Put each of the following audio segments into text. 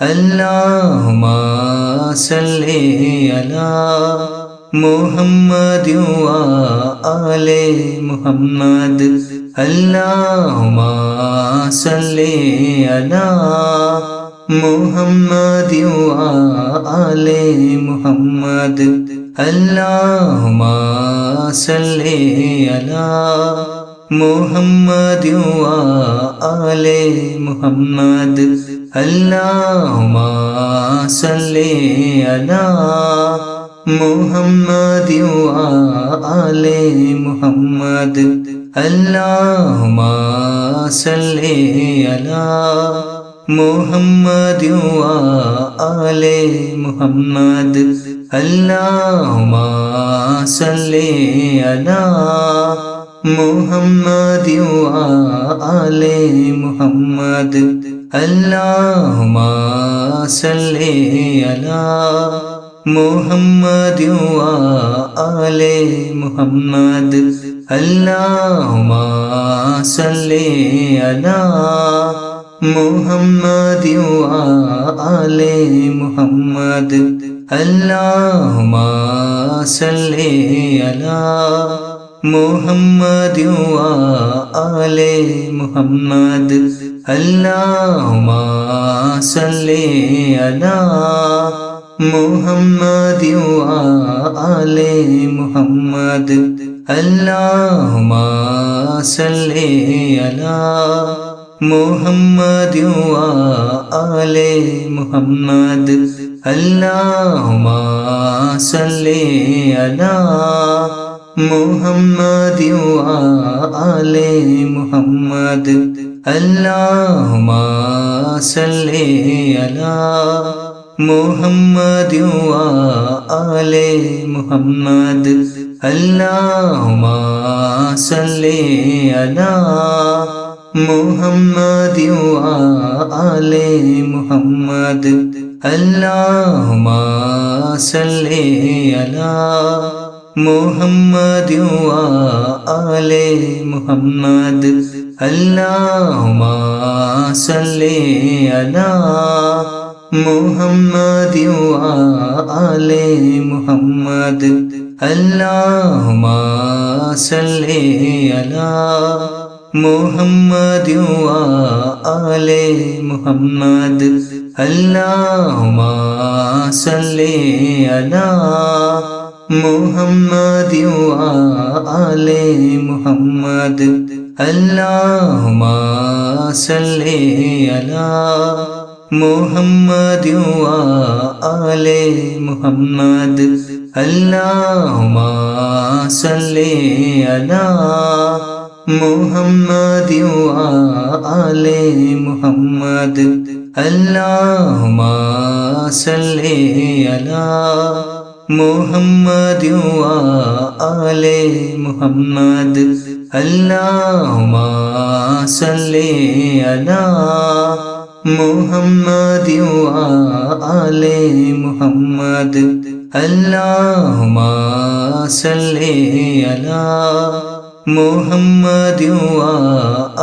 अल्लाहुम्मा सल्ली अला मुहम्मद व आले मुहम्मद। अल्लाहुम्मा सल्ली अला मुहम्मद व आले मुहम्मद। अल्लाहुम्मा सल्ली अला मुहम्मद व आले मुहम्मद। अल्लाहुम्मा सल्ली अला मुहम्मद व आले मुहम्मद। अल्लाहुम्मा सल्ली अला मुहम्मद व आले मुहम्मद। अल्लाहुम्मा सल्ली अला मुहम्मद व आले मुहम्मद। अल्लाहुम्मा सल्ली अला मुहम्मद व आले मुहम्मद। अल्लाहुम्मा सल्ली अला मुहम्मद व आले मुहम्मद। अल्लाहुम्मा सल्ली अला मुहम्मद व आले मुहम्मद। अल्लाहुम्मा सल्ली अला मुहम्मद व आले मुहम्मद। अल्लाहुम्मा सल्ली अला मुहम्मद व आले मुहम्मद। अल्लाहुम्मा सल्ली अला मुहम्मद व आले मुहम्मद। अल्लाहुम्मा सल्ली अला मुहम्मद व आले मुहम्मद। अल्लाहुम्मा सल्ली अला मुहम्मद व आले मुहम्मद। अल्लाहुम्मा सल्ली अला मुहम्मद व आले मुहम्मद। अल्लाहुम्मा सल्ली अला मुहम्मद व आले मुहम्मद। अल्लाहुम्मा सल्ली अला मुहम्मद व आले मुहम्मद। अल्लाहुम्मा सल्ली अला मुहम्मद व आले मुहम्मद। अल्लाहुम्मा सल्ली अला मुहम्मद व आले मुहम्मद। अल्लाहुम्मा सल्ली अला मुहम्मद व आले मुहम्मद। अल्लाहुम्मा सल्ली अला मुहम्मद व आले मुहम्मद। अल्लाहुम्मा सल्ली अला मुहम्मद व आले मुहम्मद। अल्लाहुम्मा सल्ली अला मुहम्मद व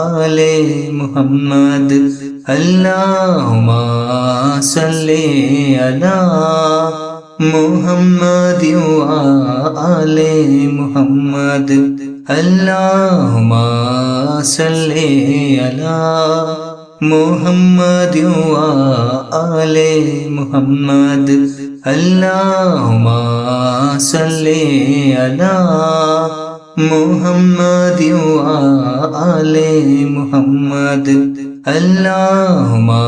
आले मुहम्मद। अल्लाहुम्मा सल्ली अला मुहम्मद व आले मुहम्मद। अल्लाहुम्मा सल्ली अला मुहम्मद व आले मुहम्मद। अल्लाहुम्मा सल्ली अला मुहम्मद व आले मुहम्मद। अल्लाहुम्मा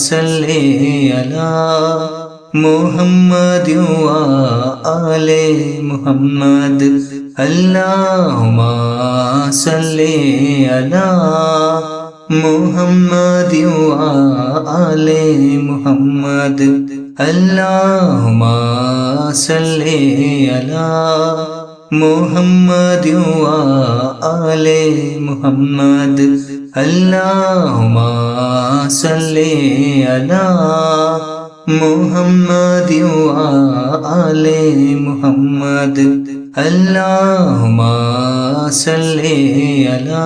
सल्ली अला मुहम्मद व आले मुहम्मद। अल्लाहुम्मा सल्ली अला मुहम्मद व आले मुहम्मद। अल्लाहुम्मा सल्ली अला मुहम्मद व आले मुहम्मद। अल्लाहुम्मा सल्ली अला मुहम्मद व आले मुहम्मद। अल्लाहुम्मा सल्ली अला